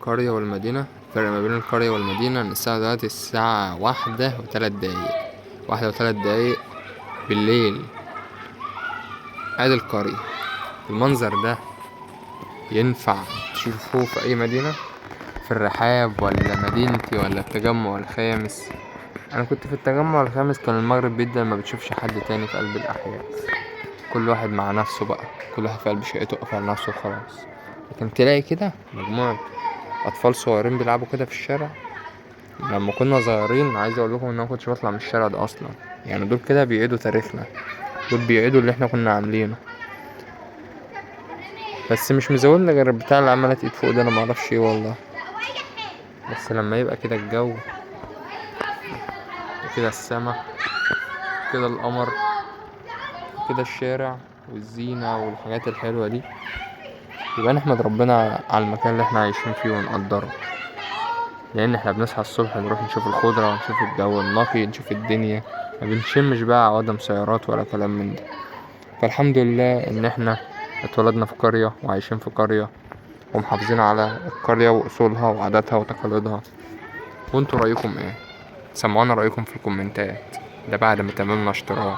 القرية والمدينة، الفرق ما بين القرية والمدينة ان الساعة دلوقتي الساعة 1:03 1:03 بالليل. ادي القرية. المنظر ده ينفع تشوفوه في اي مدينة؟ في الرحاب ولا مدينتي ولا التجمع الخامس؟ انا كنت في التجمع الخامس، كان المغرب بيبدأ ما بتشوفش حد تاني في قلب الاحياء، كل واحد مع نفسه بقى، كل واحد في قلب شقته قافل على نفسه وخلاص. لكن تلاقي كده مجموعة اطفال صغيرين بيلعبوا كده في الشارع. لما كنا صغيرين عايز اقول لكم ان انا مكنتش بطلع من الشارع ده اصلا، يعني دول كده بيعيدوا تاريخنا، دول بيعيدوا اللي احنا كنا عاملينه. بس مش مزودنا غير بتاع اللي عمالة ايد فوق ده، انا معرفش ايه والله. بس لما يبقى كده الجو كده، السما كده، القمر كده، الشارع والزينة والحاجات الحلوة دي، يبقى نحمد ربنا على المكان اللي احنا عايشين فيه ونقدره. لان احنا بنصحى الصبح نروح نشوف الخضرة ونشوف الجو النقي، نشوف الدنيا، ما بنشمش بقى عوادم سيارات ولا كلام من ده. فالحمد لله ان احنا اتولدنا في قرية وعايشين في قرية ومحافظين على القرية واصولها وعاداتها وتقاليدها. وانتوا رأيكم ايه؟ سمعونا رأيكم في الكومنتات، ده بعد ما تممنا اشتراك.